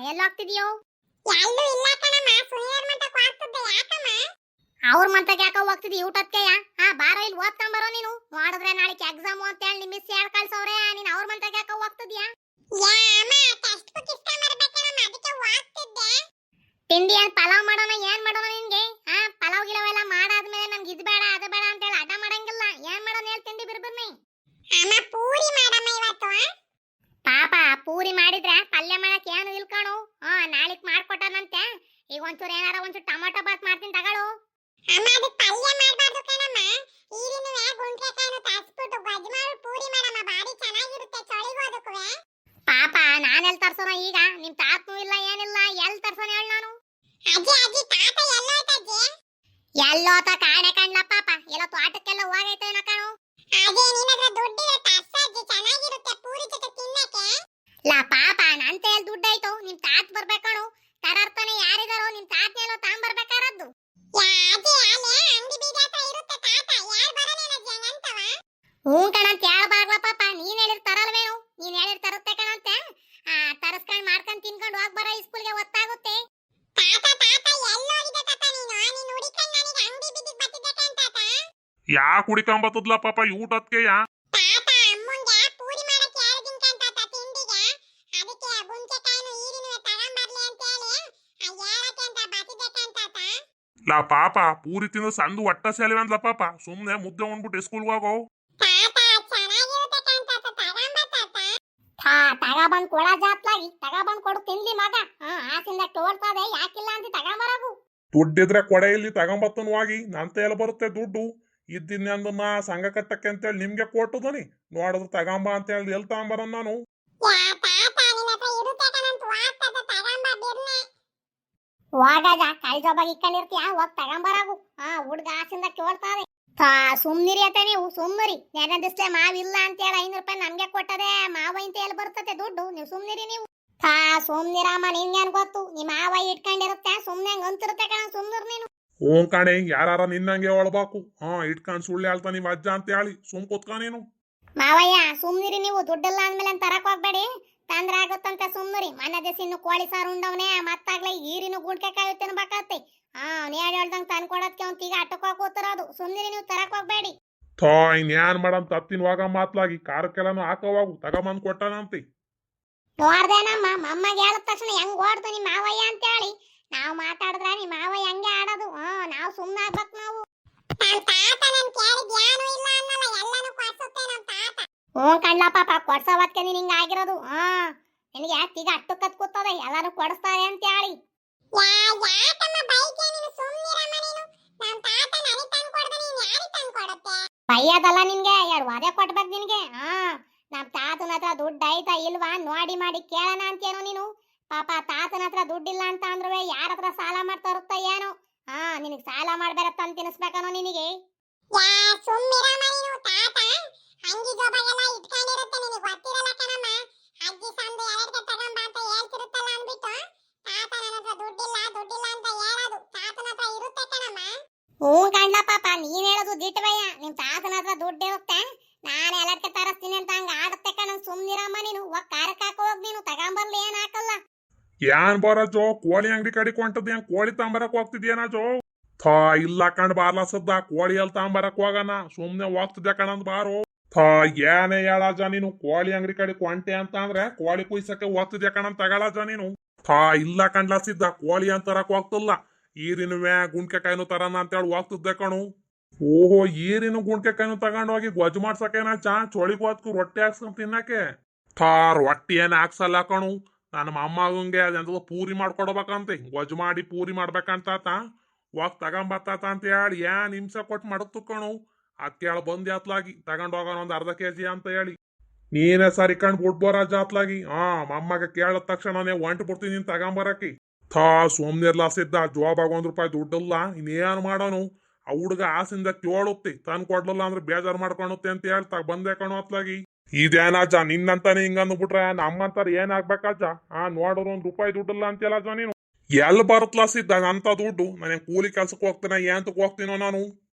ಎಲ್ಲಿ ಹೋಗ್ತಿದ್ಯೋ? ಎಲ್ಲೂ ಇಲ್ಲ ಕಣಮ್ಮ, ಸುನಿಯರ್ ಮಠಕ್ಕೆ ಹೋಗ್ತಿದ್ದೆ. ಯಾಕಮ್ಮ? ಅವ್ರ ಮಂತಕ್ಕೆ ಯಾಕೋ ಹೋಗ್ತಿದ್ದಿ ಊಟಕ್ಕೆಯ? ಬಾರೋ ಇಲ್ಲಿ ಓದ್ಕೊಂಡ್ ಬರೋ ನೀನು. ನೋಡಿದ್ರೆ ನಾಳೆಗೆ ಎಕ್ಸಾಮ್ ಅಂತ ಹೇಳಿ ನಿಮ್ಮ ಮಿಸ್ ಹೇಳ್ ಕಳ್ಸವ್ರೆ. ನೀನು ಅವ್ರ ಮಂತಕ್ಕೆ ಯಾಕೋ ಹೋಗ್ತಿದ್ಯಾ? ಯಾ ಅಮ್ಮ, ಟೆಕ್ಸ್ಟ್ ಬುಕ್ ಇಸ್ಕೊಂಡ್ ಬರ್ಬೇಕಣಮ್ಮ, ಅದಕ್ಕೆ ಹೋಗ್ತಿದ್ದೆ. ತಿಂಡಿ ಏನ್ ಪಲಾವ್ ಮಾಡೋಣ? ಏನ್ ಮಾಡೋಣ ನಿನ್ಗೆ? ಪಲಾವ್ ಗಿಲವೆಲ್ಲ ಮಾಡಾದ್ಮೇಲೆ ನನ್ಗೆ ಇದು ಬೇಡ ಅದು ಬೇಡ ಅಂತ ಹೇಳಿ ಅಡ್ಡ ಮಾಡಂಗಿಲ್ಲ. ಏನ್ ಮಾಡೋಣ ಹೇಳಿ ತಿಂಡಿ ಬಿರ್ಬಿರ್ನಿ. ಅಮ್ಮ ಪೂರಿ ಮಾಡಮ್ಮ ಇವತ್ತು. ಪಾಪ ಪೂರಿ ಮಾಡಿದ್ರೆ ಪಲ್ಯ ಮಾಡಕ್ ಏನು ಇಲ್ಕಣು. ನಾಳೆಗ್ ಮಾಡ್ಕೊಟ್ಟಾನಂತೆ. ಈಗ ಒಂಚೂರು ಏನಾರ ಒಂಚೂರು ಟೊಮಾಟೊ ಬಾತ್ ಮಾಡ್ತೀನಿ ತಗೊಳು. ಅಮ್ಮ ಅದು ಪಲ್ಯ ಮಾಡಬಾರ್ದು ಕಣಮ್ಮ, ಈರಿನುವೆ ಗುಂಡ್ರೆಕಾಯಿನ ತರಿಸ್ಬಿಟ್ಟು ಗೊಜ್ಜು ಮಾಡಿ ಪೂರಿ ಮಾಡಮ್ಮ, ಬಾರಿ ಚೆನ್ನಾಗಿರುತ್ತೆ ಚಳಿಗೋದಕ್ಕುವೆ. ಪಾಪ ನಾನೆಲ್ ತರ್ಸೋಣ ಈಗ? ನಿಮ್ ತಾತನೂ ಇಲ್ಲ ಏನಿಲ್ಲ, ಎಲ್ ತರ್ಸೋಣ ಹೇಳ ನಾನು? ಅಜ್ಜಿ ಅಜ್ಜಿ ತಾತ ಎಲ್ಲೋಯ್ತಜ್ಜಿ? ಎಲ್ಲೋತ ಕಾಣೆ ಕಣ್ಲ ಪಾಪ, ಎಲ್ಲ ತೋಟಕ್ಕೆಲ್ಲ ಹೋಗೈತೇನೋ ಕಣು. ಅದೇ ನಿನ್ನತ್ರ ದುಡ್ಡಿದೆ ತರ್ಸಜ್ಜಿ, ಚೆನ್ನಾಗಿರುತ್ತೆ ಪೂರಿ ಜೊತೆ ತಿನ್ನಕ್ಕೆ. ಲಾ ಪಾಪ ನಂತ ಎಲ್ ದುಡ್ಡಾಯ್ತು? ನಿಮ್ ತಾತ್ ಬರ್ಬೇಕಣು. ತರರ್ತಾನೆ ಯಾರಿದಾರೋ ನಿಮ್ ತಾತನೆಲ್ಲೋ ತಾಂಬರ್ಬೇಕಾರದ್ದು. ಯಾ ಅಜ್ಜಿ, ಅಲ್ಲೇ ಅಂಗಡಿ ಬೀದಿ ಹತ್ರ ಇರುತ್ತೆ ತಾತ, ಯಾರು ಬರನೇನಜ್ಜಿ ಹಂಗಂತವ? ಹ್ಞೂ ಕಣಂತ ಹೇಳ್ಬಾರ್ಲ ಪಾಪ, ನೀನ್ ಹೇಳಿರ್ ತರಲ್ವೇನು? ನೀನ್ ಹೇಳಿರ್ ತರುತ್ತೆ ಕಣಂತೆ. ತರಸ್ಕೊಂಡ್ ಮಾಡ್ಕೊಂಡ್ ತಿನ್ಕೊಂಡು ಹೋಗ್ಬಾರ, ಸ್ಕೂಲ್ಗೆ ಒತ್ತಾಗುತ್ತೆ. ತಾತ ತಾತ ಎಲ್ಲೋಗಿದೆ ತಾತ? ನೀನು ಹುಡಿಕೊಂಡು ನನಗೆ ಅಂಗಡಿ ಬೀದಿಗೆ ಬರ್ತಿದ್ದೆ ಕಣ್ ತಾತ. ಯಾಕೆ ಹುಡಿಕೊಂಬತ್ತದ್ಲ ಪಾಪ ಊಟಕ್ಕೆ? ತಾತ ಅಮ್ಮಂಗೆ ಪೂರಿ ಮಾಡಕ್ಕೆ ಹೇಳಿದ್ದೀನಿ ಕಣ್ ತಾತ ತಿಂಡಿಗೆ, ಅದಕ್ಕೆ ಗುಂಚೆಕಾಯಿನು ಈರಿನುವೆ ತಗೊಂಬರ್ಲಿ ಅಂತ ಹೇಳಿ ಹೇಳಕ್ಕೆ ಅಂತ ಬರ್ತಿದ್ದೆ ಕಣ್ ತಾತ. ಲಾ ಪಾಪ ಪೂರಿ ತಿಂದು ಸಂದು ಒಟ್ಟ ಸೇಲಿವಂದ್ಲ ಪಾಪ, ಸುಮ್ನೆ ಮುದ್ದೆ ಉಣ್ಬಿಟ್ಟು ಸ್ಕೂಲ್ಗೆ ಹೋಗೋ. ತಾತ ಚೆನ್ನಾಗಿರುತ್ತೆ ಕಣ್ ತಾತ, ತಗೊಂಬ ತಾತ. ತಗೊಬಂದ್ ಕೊಡ ಜಾತ್ಲಾಗಿ ತಗೊಬಂದ್ ಕೊಡು ತಿನ್ಲಿ ಮಗ. ಆಸಿಂದ ತೋಡ್ತದೆ, ಯಾಕಿಲ್ಲ ಅಂತ ತಗೊಂಬರಗು. ದುಡ್ಡಿದ್ರೆ ಕೊಡೆ ಇಲ್ಲಿ ತಗೊಂಬತ್ತನ್ ಹೋಗಿ, ನಂತ ಎಲ್ಲ ಬರುತ್ತೆ ದುಡ್ಡು. ಇದ್ದಿನ್ನೆಂದನ್ನ ಸಂಘ ಕಟ್ಟಕ್ಕೆ ಅಂತೇಳಿ ನಿಮ್ಗೆ ಕೊಟ್ಟದನಿ, ನೋಡಿದ್ರೆ ತಗೊಂಬ ಅಂತ ಹೇಳಿ ಎಲ್ಲಿ ತಗೊಂಬರನ್ ನಾನು? ಯಾ ತಾತ ನಿನ್ನ ಹತ್ರ ಇರುತ್ತೆ ಕಣಂತ ವಾಗ್ತದ, ತಗೊಂಬ ಬಿರ್ನೆ. ಹೋಗಾಗ ಕೈ ಜೋಬಾಗಿ ಇಕ್ಕೊಂಡಿರ್ತೀಯ, ಹೋಗ್ ತಗೊಂಬರಗು. ಹುಡ್ಗ ಆಸಿಂದ ಕೇಳ್ತಾವೆ. ಸುಮ್ನಿರಿ ಅತ್ತ ನೀವು, ಸುಮ್ಮರಿ. ನೆನೆ ದಿಸ್ಲೆ ಮಾವಿಲ್ಲ ಅಂತ ಹೇಳಿ 500 ರೂಪಾಯಿ ನಮ್ಗೆ ಕೊಟ್ಟದೆ, ಮಾವ ಇಂತ ಎಲ್ಲಿ ಬರ್ತತೆ ದುಡ್ಡು? ನೀವು ಸುಮ್ನಿರಿ ನೀವು. ಸುಮ್ನಿರಮ್ಮ, ನಿನ್ಗೇನ್ ಗೊತ್ತು? ನಿಮ್ಮ ಮಾವ ಇಟ್ಕೊಂಡಿರುತ್ತೆ, ಸುಮ್ನೆ ಹಂಗ ಅಂತಿರುತ್ತೆ ಕಣ, ಸುಮ್ನಿರ್ ನೀನು. ಹ್ಞೂ ಕಾಣೆ, ಯಾರ ನಿನ್ನಂಗೆ ಒಳಬಾಕು. ಇಟ್ಕೊಂಡ್ ಸುಳ್ಳು ಹೇಳ್ತಾ ನೀವ್ ಅಜ್ಜ ಅಂತ ಹೇಳಿ ಸುಮ್ ಕೂತ್ಕ ನೀನು. ಮಾವಯ್ಯ ಸುಮ್ನಿರಿ ನೀವು, ದುಡ್ಡಿಲ್ಲ ಅಂದ್ಮೇಲೆ ತರಕ್ ಹೋಗ್ಬೇಡಿ, ತಂದ್ರ ಆಗುತ್ತಂತ ಸುಮ್ನಿರಿ. ಮನೆ ದಿವಸ ಇನ್ನು ಕೋಳಿ ಸಾರು ಉಂಡವನೇ, ಮತ್ತಾಗ್ಲೇ ಈರಿನ ಗುಂಡ್ಕೆ ಕಾಯಿ ತಿನ್ಬೇಕಾಗತ್ತೆ. ನೇಡ್ ಹೇಳ್ದಂಗ್ ತಂದ್ಕೊಡೋದಕ್ಕೆ ಅವ್ನ್ ಈಗ ಅಟ್ಟಕ್ಕೆ ಕೂತಿರೋದು. ಸುಮ್ನಿರಿ ನೀವು, ತರಕ್ ಹೋಗ್ಬೇಡಿ. ಇನ್ಯಾನ್ ಮಾಡಮ್ ತತ್ತಿನವಾಗ ಮಾತ್ಲಾಗಿ ಖಾರಕ್ಕೆಲ್ಲಾನು ಹಾಕೋವಾಗು ತಗೊಂಬಂದ್ ಕೊಟ್ಟಾನಂತಿ. ನೋಡ್ದೇನಮ್ಮ, ಮಮ್ಮಗೆ ಹೇಳಿದ ತಕ್ಷಣ ಹೆಂಗ್ ಓಡ್ತು ನಿಮ್ ಮಾವಯ್ಯ ಅಂತ ಹೇಳಿ. ನಾವು ಮಾತಾಡಿದ್ರೆ ನಿಮ್ ಮಾವಯ್ಯ ಹಂಗೆ ಆಡೋದು. ನಾವು ಸುಮ್ನೆ ಆಗ್ಬೇಕು ನಾವು. ನಮ್ ತಾತ ನನ್ ಕೇಳಿದ್ ಏನು ಇಲ್ಲ ಅನ್ನಲ್ಲ, ಎಲ್ಲಾನು ಕೊಡ್ಸುತ್ತೆ ನಮ್ ತಾತ. ಹ್ಞೂ ಕಣ್ಲ ಪಾಪ, ಕೊಡ್ಸೋವತ್ಕೆ ನೀನ್ ಹಿಂಗ ಆಗಿರೋದು. ನಿನಗೆ ಈಗ ಅಟ್ಟು ಕತ್ ಕೂತದೆ, ಎಲ್ಲಾರು ಕೊಡಿಸ್ತಾರೆ ಅಂತ ಹೇಳಿ. ಯಾಕಮ್ಮ ಬೈಕೆ ನೀನು? ಸುಮ್ನಿರಮ್ಮ ನೀನು. ನಮ್ ತಾತ ನನಗೆ ತಂದು ಕೊಡ್ದೆ, ನೀನ್ ಯಾರಿಗೆ ತಂದು ಕೊಡುತ್ತೆ? ಬೈಯೋದಲ್ಲ ನಿನ್ಗೆ, 2 ವಾದೆ ಕೊಟ್ಬೇಕು ನಿನ್ಗೆ. ನಮ್ ತಾತನ ಹತ್ರ ದುಡ್ಡು ಐತಾ ಇಲ್ವಾ ನೋಡಿ ಮಾಡಿ ಕೇಳೋಣ ಅಂತೇನೋ ನೀನು. ಪಾಪ ತಾತನ ಹತ್ರ ದುಡ್ಡಿಲ್ಲ ಅಂತ ಅಂದ್ರೂ ಯಾರ ಹತ್ರ ಸಾಲ ಮಾಡ್ತಾ ಇರುತ್ತ ಏನೋ. ನಿನಗ್ ಸಾಲ ಮಾಡ್ಬೇರೆ ತಂದು ತಿನ್ನಿಸ್ಬೇಕನೋ ನಿನಗೆ. ಸುಮ್ನಿರಮ್ಮ ನೀನು. ತಾತ ಅಂಗಿ ಜೋಬಾಗೆಲ್ಲ ಇಟ್ಕೊಂಡಿರುತ್ತೆ, ನಿನಗೆ ಗೊತ್ತಿರಲ್ಲ ಕಣಮ್ಮ. ಅಜ್ಜಿ ಸಂದು 2 ತಗೊಂಬ ಅಂತ ಹೇಳ್ತಿರುತ್ತಲ್ಲ ಅಂದ್ಬಿಟ್ಟು ತಾತ ನನ್ನ ಹತ್ರ ದುಡ್ಡಿಲ್ಲ ದುಡ್ಡಿಲ್ಲ ಅಂತ ಹೇಳೋದು. ತಾತನ ಹತ್ರ ಇರುತ್ತೆ ಕಣಮ್ಮ. ಹ್ಞೂ ಕಣ್ಣ ಪಾಪ, ನೀನ್ ಹೇಳೋದು ದಿಟ್ಟವಯ್ಯ. ನಿಮ್ ತಾತನ ಹತ್ರ ದುಡ್ಡು ಇರುತ್ತೆ, ನಾನು ಎಲ್ಲಕ್ಕೆ ತರಿಸ್ತೀನಿ ಅಂತ ಹಂಗ ಆಡುತ್ತೆ ಕಣ. ಸುಮ್ನಿರಮ್ಮ ನೀನು, ಖಾರಕ್ಕೆ ಹಾಕೋ ಹೋಗ್ ನೀನು, ತಗೊಂಬರ್ಲಿ ಏನ್ ಹಾಕಲ್ಲ. ಏನ್ ಬರಜೋ, ಕೋಳಿ ಅಂಗಡಿ ಕಡಿಕ್ ಹೊಂಟದ್, ಏನ್ ಕೋಳಿ ತಾಂಬರಕ್ ಹೋಗ್ತಿದ್ಯೇನ ಜೋ? ಇಲ್ಲ ಕಂಡ್ ಬಾರ್ಲ ಸದ್ದ, ಕೋಳಿ ಎಲ್ ತಾಂಬರಕ್ ಹೋಗಣ, ಸುಮ್ನೆ ಹೋಗ್ತಿದ್ದೆ ಕಣಂದ್ ಬಾರೋ. ಏನೇ ಹೇಳಜ ನೀನು, ಕೋಳಿ ಅಂಗಡಿ ಕಡಿಕ್ ಹೊಂಟೆ ಅಂತ ಅಂದ್ರೆ ಕೋಳಿ ಕುಯ್ಸಕ್ಕೆ ಹೋಗ್ತಿದ್ಯಾ ಕಣಂದ್ ತಗೊಳಜ ನೀನು. ಇಲ್ಲ ಕಂಡ್ಲ ಸಿದ್ದ, ಕೋಳಿ ಅಂತರಕ್ ಹೋಗ್ತಿಲ್ಲ, ಈರಿನುವೆ ಗುಂಡ್ಕೆಕಾಯಿನು ತರನ ಅಂತೇಳಿ ಹೋಗ್ತಿದ್ದೆ ಕಣು. ಓಹೋ, ಈರಿನ ಗುಂಡ್ಕೆಕಾಯಿನು ತಗೊಂಡ್ ಹೋಗಿ ಗೊಜ್ಜು ಮಾಡ್ಸಕೇನ ಚೊಳಿಗ್ ಹೋದ್ಕು ರೊಟ್ಟಿ ಹಾಕ್ಸ್ಕೊಂಡ್ ತಿನ್ನಕ್ಕೆ? ರೊಟ್ಟಿ ಏನ್ ಹಾಕ್ಸಲ್ಲ ಕಣು, ನನ್ನ ಮೊಮ್ಮಗಂಗೆ ಅದೆಂತ ಪೂರಿ ಮಾಡ್ಕೊಡ್ಬೇಕಂತೆ, ಗೊಜ್ಜು ಮಾಡಿ ಪೂರಿ ಮಾಡ್ಬೇಕಂತಾತ. ಹೋಗ್ ತಗೊಂಬತ್ತಾತ ಅಂತ ಹೇಳಿ ಏನ್ ಹಿಂಸೆ ಕೊಟ್ಟು ಮಾಡತ್ತು ಕಣು. ಅಕ್ಕೇಳ ಬಂದ್ ಜಾತ್ಲಾಗಿ ತಗೊಂಡ್ ಹೋಗೋಣ 1 ಅರ್ಧ kg ಅಂತ ಹೇಳಿ. ನೀನೇ ಸರಿ ಕಂಡ್ ಬಿಡ್ಬೋರ ಜಾತ್ಲಾಗಿ. ಮೊಮ್ಮಗ ಕೇಳಿದ ತಕ್ಷಣನೇ ಹೊಂಟು ಬಿಡ್ತೀನಿ ನೀನ್ ತಗೊಂಬರಕಿ. ಸೋಮ್ನಿರ್ಲಾ ಸಿದ್ದ, ಜೋಬಾಗ 1 ರೂಪಾಯಿ ದುಡ್ಡಿಲ್ಲ, ಇನ್ನೇನ್ ಮಾಡೋನು? ಆ ಹುಡುಗ ಆಸಿಂದ ಕೇಳುತ್ತೆ, ತಂದ್ ಕೊಡ್ಲಿಲ್ಲ ಅಂದ್ರೆ ಬೇಜಾರ್ ಮಾಡ್ಕೊಳುತ್ತೆ ಅಂತ ಹೇಳ್ತಾ ಬಂದೆ ಕಣು ಅತ್ಲಾಗಿ. ಇದೇನಜ್ಜ ನಿನ್ನಂತಾನೆ ಹಿಂಗಂದ್ಬಿಟ್ರೆ ನಮ್ಮಂತಾರ ಏನ್ ಆಗ್ಬೇಕಜ್ಜ? ನೋಡ್ರು 1 ರೂಪಾಯಿ ದುಡ್ಡಿಲ್ಲ ಅಂತೆಲ್ಲಜ್ಜ ನೀನು. ಎಲ್ಲಿ ಬರುತ್ತಲ್ಲ ಸಿದ್ದ ಅಂತ ದುಡ್ಡು? ನಾನು ಕೂಲಿ ಕೆಲ್ಸಕ್ಕೆ ಹೋಗ್ತೇನೆ, ಏಂತಕ್ ಹೋಗ್ತೀನೋ ನಾನು?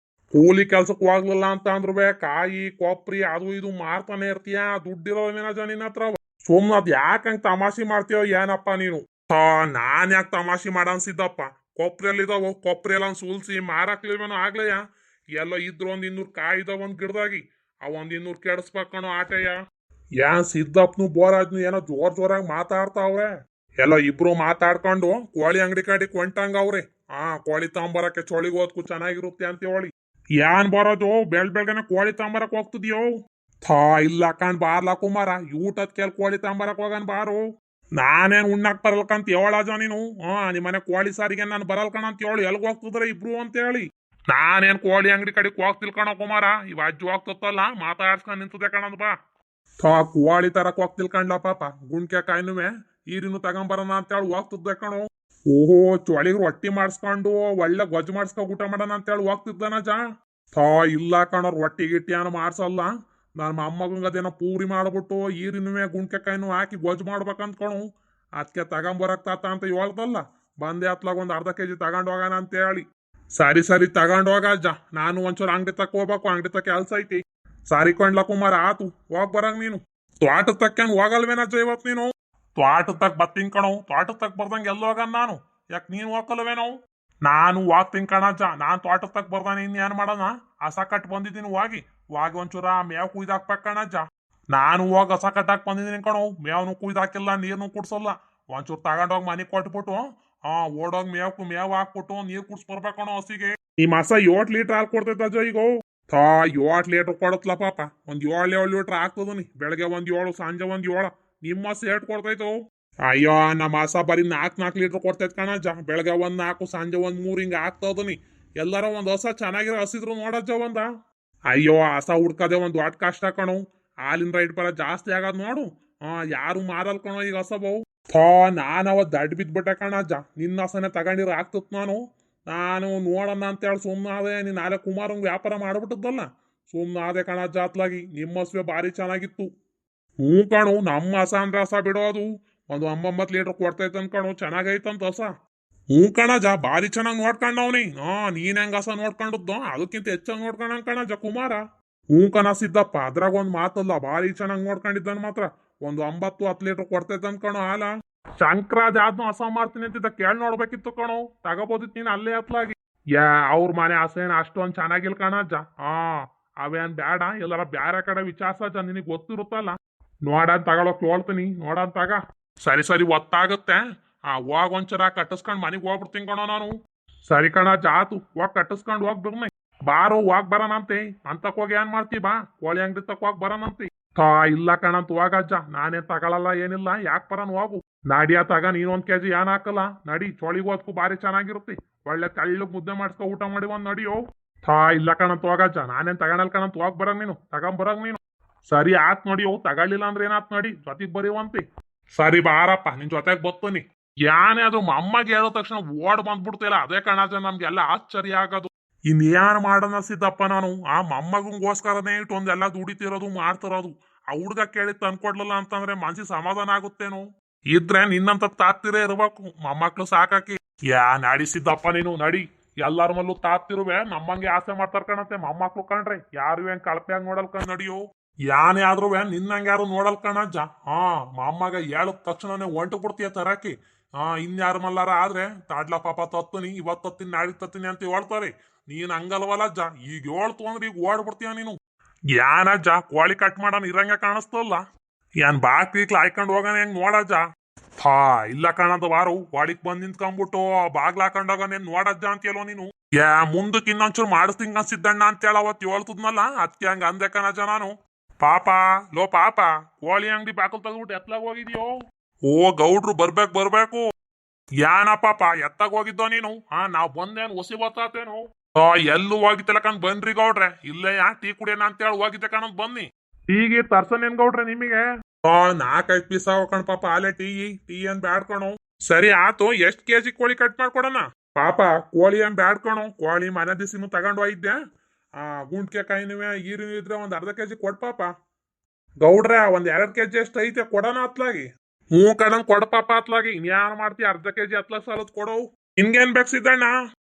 ಕೂಲಿ ಕೆಲ್ಸಕ್ಕೆ ಹೋಗ್ಲಿಲ್ಲ ಅಂತ ಅಂದ್ರು ಕಾಯಿ ಕೊಪ್ರಿ ಅದು ಇದು ಮಾರ್ತಾನೆ ಇರ್ತೀಯ, ದುಡ್ಡಿರೋ ನಿನ್ನ ಹತ್ರ. ಸುಮ್ನ ಅದ್ ಯಾಕಂಗ್ ತಮಾಷೆ ಮಾಡ್ತೀಯೋ ಏನಪ್ಪ ನೀನು? ನಾನ್ ಯಾಕೆ ತಮಾಷೆ ಮಾಡನ್ ಸಿದ್ದಪ್ಪ. ಕೊಪ್ರಿಯಲ್ಲಿದಾವು, ಕೊಪ್ರಿ ಎಲ್ಲ ಸೂಲ್ಸಿ ಮಾರಾಕ್ಲಿವೇನೋ ಆಗ್ಲಯ್ಯ. ಎಲ್ಲ ಇದ್ರು ಒಂದ್ 200 ಕಾಯಿ ಇದಾವ ಒಂದ್ ಗಿಡದಾಗಿ. ಆ ಒಂದ್ 200 ಕೆಡಿಸ್ಬೇಕಣೋ ಆಟಯ್ಯ. ಏನ್ ಸಿದ್ದಪ್ಪನು ಬೋರಾಜ್ನು ಏನೋ ಜೋರಾಗಿ ಮಾತಾಡ್ತಾವ್ರೆ. ಎಲ್ಲ ಇಬ್ರು ಮಾತಾಡ್ಕೊಂಡು ಕೋಳಿ ಅಂಗಡಿ ಕಡೆ ಕೊಂಟಂಗ ಅವ್ರೆ. ಕೋಳಿ ತಗೊಂಬರಕ್ಕೆ ಚೊಳಿಗೆ ಹೋದ್ಕು ಚೆನ್ನಾಗಿರುತ್ತೆ ಅಂತ ಹೇಳಿ. ಏನ್ ಬರೋದು ಬೆಳ್ಬೆಳ್ಗನೆ ಕೋಳಿ ತಗೊಂಬರಕ್ ಹೋಗ್ತಿದ್ಯೋ? ಇಲ್ಲ ಕಣ್ ಬಾರ್ಲಾ ಕುಮಾರ, ಊಟದ ಕೆಲ್ ಕೋಳಿ ತಗೊಂಬರಕ್ ಹೋಗನ್ ಬಾರು. ನಾನೇನ್ ಉಣ್ಣಾಕ್ ಬರಲ್ಕಂತ ಹೇಳಾಜ ನೀನು. ನಿಮ್ ಮನೆ ಕೋಳಿ ಸಾರಿಗೆ ನಾನು ಬರಲ್ಕಣ ಅಂತ ಹೇಳಿ ಎಲ್ಗ್ ಹೋಗ್ತಿದ್ರೆ ಇಬ್ರು ಅಂತ ಹೇಳಿ. ನಾನೇನ್ ಕೋಳಿ ಅಂಗಡಿ ಕಡೆಗೆ ಹೋಗ್ತಿಲ್ ಕಣ ಕುಮಾರ. ಇವ್ ಅಜ್ಜು ಹೋಗ್ತತ್ತಲ್ಲ ಮಾತಾಡ್ಸ್ಕೊಂಡ್ ನಿಂತದೆ ಕಣಂದ್ ಬಾ. ಕೋಳಿ ತರಕ್ ಹೋಗ್ತಿಲ್ ಕಣ್ಲ ಪಾಪ. ಗುಣ್ಕೆ ಕಾಯಿನುವೆ ಈರಿನು ತಗೊಂಬರೋಣ ಅಂತ ಹೇಳಿ ಹೋಗ್ತಿದ್ದೆ ಕಣು. ಓಹೋ, ಚೊಳಿಗ್ ರೊಟ್ಟಿ ಮಾಡಿಸ್ಕೊಂಡು ಒಳ್ಳೆ ಗೊಜ್ಜು ಮಾಡಿಸ್ಕೊಂಡ್ ಊಟ ಮಾಡೋಣ ಅಂತ ಹೇಳಿ ಹೋಗ್ತಿದ್ದನಜ. ಇಲ್ಲ ಕಣೋರ್ ರೊಟ್ಟಿ ಗಿಟ್ಟಿ ಏನೋ ಮಾಡ್ಸಲ್ಲ. ನನ್ನ ಮೊಮ್ಮಗಂಗ ಅದೇನೋ ಪೂರಿ ಮಾಡ್ಬಿಟ್ಟು ಈರಿನುವೆ ಗುಣ್ಕೆಕಾಯಿನೂ ಹಾಕಿ ಗೊಜ್ಜು ಮಾಡ್ಬೇಕಂತ ಕಣು. ಅದಕ್ಕೆ ತಗೊಂಬರಕ್ ತಾತ ಅಂತ ಹೇಳ್ದಲ್ಲ. ಬಂದೆ ಅತ್ಲಾಗ ಒಂದ್ ಅರ್ಧ ಕೆಜಿ ತಗೊಂಡ್ ಹೋಗೋಣ ಅಂತ ಹೇಳಿ. ಸರಿ ತಗೊಂಡ್ ಹೋಗ ಅಜ್ಜ. ನಾನು ಒಂಚೂರು ಅಂಗಡಿ ತಕ್ಕ ಹೋಗ್ಬೇಕು, ಅಂಗಡಿ ತಕ್ಕ ಕೆಲ್ಸ ಐತಿ. ಸಾರಿ ಕೊಂಡ್ಲ ಕುಮಾರ, ಆತು ಹೋಗ್ ಬರಂಗ್ ನೀನು. ತ್ವಾಟದ ತಕ್ಕಂಗ್ ಹೋಗಲ್ವೇನಜ್ಜ ಇವತ್ ನೀನು? ತ್ವಾಟದ ತಕ್ ಬತ್ತೀನಿ ಕಣವು. ತ್ವಾಟದ ತಕ್ ಬರ್ದಂಗೆ ಎಲ್ಲ ಹೋಗನ್ ನಾನು. ಯಾಕೆ ನೀನು ಹೋಗಲ್ವೇನೋ? ನಾನು ಹೋಗ್ತೀನಿ ಕಣಜ್ಜ. ನಾನ್ ತ್ವಾಟದ ತಕ್ ಬರ್ದಾನೆ ಇನ್ನೇನ್ ಮಾಡೋಣ. ಹಸ ಕಟ್ ಬಂದಿದ್ದೀನಿ ಹೋಗಿ ಒಂಚೂರ ಮೇವ್ ಕುಯ್ದಾಕ್ಬೇಕು ಕಣಜ್ಜ. ನಾನು ಹೋಗಿ ಹಸ ಕಟ್ಟಾಕ್ ಬಂದಿದ್ದೀನಿ ಕಣವು. ಮೇವ್ನು ಕುಯ್ದಾಕಿಲ್ಲ, ನೀರ್ನು ಕುಡ್ಸಲ್ಲ. ಒಂಚೂರು ತಗೊಂಡೋಗಿ ಮನೆಗ್ ಕೊಟ್ಬಿಟ್ಟು ಓಡೋಗಿ ಮೇವ್ ಹಾಕ್ಬಿಟ್ಟು ನೀರ್ ಕುಡ್ಸ್ ಬರ್ಬೇಕಣೋ ಹಸಿಗೆ. ಈ ಮಾಸ 7 ಲೀಟರ್ ಹಾಲು ಕೊಡ್ತೈತಜ್ಜ ಈಗ. 7 ಲೀಟರ್ ಕೊಡತ್ಲ ಪಾಪ. ಒಂದ್ 7 ಲೀಟರ್ ಆಗ್ತದನಿ. ಬೆಳಗ್ಗೆ 7 ಸಂಜೆ 7. ನಿಮ್ಮ ಸೇಟ್ ಕೊಡ್ತೈತು. ಅಯ್ಯೋ, ನಮ್ಮ ಮಾಸ ಬರೀ 4 ಲೀಟರ್ ಕೊಡ್ತೈತ್ ಕಣಜ್ಜ. ಬೆಳಗ್ಗೆ 4, ಸಂಜೆ 3 ಹಿಂಗ ಆಗ್ತದನಿ. ಎಲ್ಲಾರ ಒಂದ್ ಹಸ ಚೆನ್ನಾಗಿರೋ ಹಸಿದ್ರು ನೋಡಜ್ಜ ಒಂದ. ಅಯ್ಯೋ, ಹಸ ಹುಡ್ಕದೆ ಒಂದ್ ದೊಡ್ಡ ಕಷ್ಟ ಕಣು. ಹಾಲಿನ ರೈಟ್ ಬರ ಜಾಸ್ತಿ ಆಗದ್ ನೋಡು. ಯಾರು ಮಾರಲ್ ಕಣೋ ಈಗ ಹಸಬವು. ನಾನ್ ಅವತ್ ದಡ್ ಬಿದ್ಬಿಟ್ಟೆ ಕಣಜ್ಜ. ನಿನ್ನ ಹಸನೆ ತಗೊಂಡಿರ ಆಗ್ತತ್ ನಾನು ನೋಡೋಣ ಅಂತೇಳಿ ಸುಮ್ನ ಅದೇ. ನೀನ್ ನಾಳೆ ಕುಮಾರಂಗ್ ವ್ಯಾಪಾರ ಮಾಡ್ಬಿಟ್ಟದ್ದಲ್ಲ, ಸುಮ್ನ ಅದೇ ಕಣಜ್ಜ. ಅತ್ಲಾಗಿ ನಿಮ್ಮ ಹಸುವೆ ಭಾರಿ ಚೆನ್ನಾಗಿತ್ತು. ಕಣು, ನಮ್ಮ ಹಸ ಅಂದ್ರೆ ಹಸ ಬಿಡೋದು. ಒಂದು 9 ಲೀಟರ್ ಕೊಡ್ತೈತೆ ಅನ್ಕಣು. ಚೆನ್ನಾಗೈತಂತ ಹಸ. ಕಣಜ, ಭಾರಿ ಚೆನ್ನಾಗಿ ನೋಡ್ಕೊಂಡವ್ನಿ. ನೀನ್ ಹೆಂಗ ಹಸ ನೋಡ್ಕೊಂಡದ್ದು ಅದಕ್ಕಿಂತ ಹೆಚ್ಚಾಗಿ ನೋಡ್ಕೊಂಡ ಕಣಜ ಕುಮಾರ. ಕಣ ಸಿದ್ದಪ್ಪ, ಅದ್ರಾಗ ಒಂದ್ ಮಾತಲ್ಲ, ಭಾರಿ ಚೆನ್ನಾಗಿ ನೋಡ್ಕೊಂಡಿದ್ದಾನ ಮಾತ್ರ. ಒಂದು 9-10 ಲೀಟರ್ ಕೊಡ್ತೈತೆ ಅನ್ಕಣು ಹಾಲ. ಶಂಕರಾಜ್ ಆದ್ನು ಹಸ ಮಾಡ್ತೀನಿ ಅಂತಿದ್ದ ಕೇಳ್ ನೋಡ್ಬೇಕಿತ್ತು ಕಣು. ತಗೋಬೋದಿತ್ತು ನೀನ್ ಅಲ್ಲೇ ಹತ್ಲಾಗಿ. ಅವ್ರ ಮನೆ ಹಸ ಏನ್ ಅಷ್ಟೊಂದ್ ಚೆನ್ನಾಗಿಲ್ ಕಣಜ್ಜ. ಅವೇನ್ ಬ್ಯಾಡ, ಎಲ್ಲಾರ ಬ್ಯಾರೆ ಕಡೆ ವಿಚಾರ್ಸಜ್ಜ. ನಿನಗ್ ಗೊತ್ತಿರುತ್ತಲ್ಲ. ನೋಡನ್ ತಗೊಳಕ್ ಹೇಳ್ತೀನಿ, ನೋಡನ್ ತಗ. ಸರಿ ಒತ್ತಾಗುತ್ತೆ. ಹೋಗ್ ಒಂಚೂರ ಕಟ್ಟಿಸ್ಕೊಂಡ್ ಮನೆಗ್ ಹೋಗ್ಬಿಡ್ತೀನಿ ಕಣೋ ನಾನು. ಸರಿ ಕಣಜ್ಜ, ಆತು. ಹೋಗ್ ಕಟ್ಟಿಸ್ಕೊಂಡ್ ಹೋಗ್ ಬಿಡ್ನಿ. ಬಾರು ಹೋಗ್ ಬರೋಣಂತೆ. ಅಂತಕ್ ಹೋಗಿ ಏನ್ ಮಾಡ್ತಿ ಬಾ. ಕೋಳಿ ಅಂಗಡಿ ತಕ್ ಹೋಗ್ ಬರೋಣಂತೆ. ಇಲ್ಲ ಕಣಂತ ಹೋಗಜ್ಜ. ನಾನೇನ್ ತಗೊಳಲ್ಲ ಏನಿಲ್ಲ. ಯಾಕೆ ಬರೋಣ ಹೋಗು. ನಡಿಯ ತಗ. ನೀನೊಂದ್ ಕೆಜಿ ಏನ್ ಹಾಕಲ್ಲ ನಡಿ. ಚೊಳಿಗೆ ಹೋದ್ಕು ಭಾರಿ ಚೆನ್ನಾಗಿರುತ್ತೆ. ಒಳ್ಳೆ ತೆಳ್ಳಗ್ ಮುದ್ದೆ ಮಾಡಿಸ್ಕೊ ಊಟ ಮಾಡಿ ಒಂದ್ ನಡಿಯೋ. ಇಲ್ಲ ಕಣಂತ ಹೋಗಜ್ಜ. ನಾನೇನ್ ತಗೊಳಲ್ ಕಣಂತ ಹೋಗ್ ಬರಂಗ್ ನೀನು. ತಗೊಂಬರಂಗ್ ನೀನು. ಸರಿ ಆತ್ ನೋಡಿ. ತಗೊಳ್ಳಿಲ್ಲ ಅಂದ್ರೆ ಏನಾತ್ ನೋಡಿ. ಜೊತೆಗ್ ಬರೀವಂತೆ. ಸರಿ ಬಾರಪ್ಪ, ನಿನ್ ಜೊತೆಗ್ ಬರ್ತೀನಿ. ಯಾನೇ ಅದು ಅಮ್ಮಗೆ ಹೇಳಿದ ತಕ್ಷಣ ಓಡ್ ಬಂದ್ಬಿಡ್ತಿಲ್ಲ. ಅದೇ ಕಣಜ ನಮ್ಗೆಲ್ಲ ಆಶ್ಚರ್ಯ ಆಗೋದು. ಇನ್ನೇನ್ ಮಾಡೋಣ ಸಿದ್ದಪ್ಪ ನಾನು. ಮೊಮ್ಮಗಂಗೋಸ್ಕರನೇ ಇಟ್ಟೊಂದೆಲ್ಲ ದುಡಿತಿರೋದು ಮಾಡ್ತಿರೋದು. ಆ ಹುಡ್ಗ ಕೇಳಿ ತಂದ್ಕೊಡ್ಲಿಲ್ಲ ಅಂತಂದ್ರೆ ಮನ್ಸಿಗೆ ಸಮಾಧಾನ ಆಗುತ್ತೇನು? ಇದ್ರೆ ನಿನ್ನಂತ ತಾತ್ತಿರೇ ಇರ್ಬೇಕು ಮೊಮ್ಮಕ್ಳು ಸಾಕಾಕಿ. ನಡಿ ಸಿದ್ದಪ್ಪ ನೀನು ನಡಿ. ಎಲ್ಲಾರ ಮಲ್ಲೂ ತಾತ್ತಿರುವೆ ನಮ್ಮಂಗೆ ಆಸೆ ಮಾಡ್ತಾರ ಕಣತ್ತೆ ಮೊಮ್ಮಕ್ಳು ಕಂಡ್ರೆ. ಯಾರು ಏನ್ ಕಳಪೆಯಾಗಿ ನೋಡಲ್ ಕಣ್ ನಡಿಯೋ. ಯಾನೇ ಆದ್ರೂ ನಿನ್ನಂಗೆ ಯಾರು ನೋಡಲ್ ಕಣಜ್ಜ. ಮೊಮ್ಮಗ ಹೇಳಿದ ತಕ್ಷಣನೇ ಹೊಂಟು ಬಿಡ್ತೀಯ ತರಾಕಿ. ಇನ್ಯಾರ ಮಲ್ಲಾರ ಆದ್ರೆ ತಾಡ್ಲ ಪಾಪ ತತ್ತೀನಿ, ಇವತ್ ತತ್ತೀನಿ, ನಾಡಿಗೆ ತತ್ತೀನಿ ಅಂತ ಹೇಳ್ತಾರೆ. ನೀನ್ ಹಂಗಲ್ವಲ್ಲಜ್ಜ. ಈಗ ಹೇಳ್ತು ಅಂದ್ರೆ ಈಗ ಓಡ್ಬಿಡ್ತೀಯ ನೀನು. ಏನಜ್ಜ, ಕೋಳಿ ಕಟ್ ಮಾಡೋಣ ಇರಂಗ ಕಾಣಿಸ್ತಲ್ಲ. ಏನ್ ಬಾಕ್ಲಿಕ್ಲ ಹಾಕೊಂಡ್ ಹೋಗೋಣ ಹೆಂಗ್ ನೋಡಜ್ಜ. ಇಲ್ಲ ಕಣದ ವಾರು. ವಾಡಿಕ್ ಬಂದ್ ನಿಂತ್ಕೊಂಡ್ಬಿಟ್ಟು ಬಾಗ್ಲ ಹಾಕೊಂಡ್ ಹೋಗೋಣ ನೋಡಜ್ಜ ಅಂತೀಯಲ್ವ ನೀನು. ಮುಂದಕ್ಕೆ ಇನ್ನೊಂಚೂರು ಮಾಡಿಸ್ತೀನಿ ಸಿದ್ದಣ್ಣ ಅಂತೇಳಿ ಅವತ್ತು ಹೇಳ್ತದ್ನಲ್ಲ, ಅದಕ್ಕೆ ಹಂಗ ಅಂದೆ ಕಣಜ್ಜ ನಾನು. ಪಾಪ ಕೋಳಿ ಅಂಗಡಿ ಬಾಕಲ್ ತೆಗ್ಬಿಟ್ಟು ಎತ್ಲಾಗ ಹೋಗಿದ್ಯೋ. ಗೌಡ್ರು ಬರ್ಬೇಕು. ಯಾನ ಪಾಪ ಎತ್ತಾಗ ಹೋಗಿದ್ದೋ ನೀನು. ನಾವ್ ಬಂದೇನು ಹೊಸಿ ಗೊತ್ತಾತೇನು? ಎಲ್ಲೂ ಹೋಗಿತ್ತಲ್ಲ ಕಣ್ ಬನ್ರಿ ಗೌಡ್ರೆ. ಇಲ್ಲೇ ಟೀ ಕುಡಿಯೋಣ ಅಂತೇಳಿ ಹೋಗಿದ್ದೆ ಕಣದ್ ಬನ್ನಿ. ಟೀಗೆ ತರ್ಸನೇನ್ ಗೌಡ್ರೆ ನಿಮಗೆ? 4-5 ಪೀಸ್ ಆಗ ಕಣ್ ಪಾಪ. ಆಲೆ ಟೀ ಏನ್ ಬ್ಯಾಡ್ಕೊಣು. ಸರಿ ಆತು. ಎಷ್ಟ್ ಕೆಜಿ ಕೋಳಿ ಕಟ್ ಮಾಡ್ಕೊಡೋಣ? ಪಾಪ ಕೋಳಿ ಏನ್ ಬ್ಯಾಡ್ಕೊಣು. ಕೋಳಿ ಮನೆ ದಿಸಿನೂ ತಗೊಂಡ್ ಹೋಗಿದ್ದೆ. ಗುಂಡ್ಕೆ ಕಾಯಿನುವೆ ಈರಿನ ಇದ್ರೆ ಒಂದ್ ಅರ್ಧ ಕೆಜಿ ಕೊಡ್ ಪಾಪ. ಗೌಡ್ರೆ ಒಂದ್ 2 ಕೆಜಿ ಅಷ್ಟು ಐತೆ ಕೊಡೋಣ ಅತ್ಲಾಗಿ. ಕಣಂಗ್ ಕೊಡ ಪಾಪ ಅತ್ಲಾಗಿ. ಇನ್ಯಾನ್ ಮಾಡ್ತಿ, ಅರ್ಧ ಕೆಜಿ ಅತ್ಲಾಗ ಸಾಲದ್ ಕೊಡವು. ನಿನ್ಗೇನ್ ಬೇಕು ಸಿದ್ದಣ್ಣ?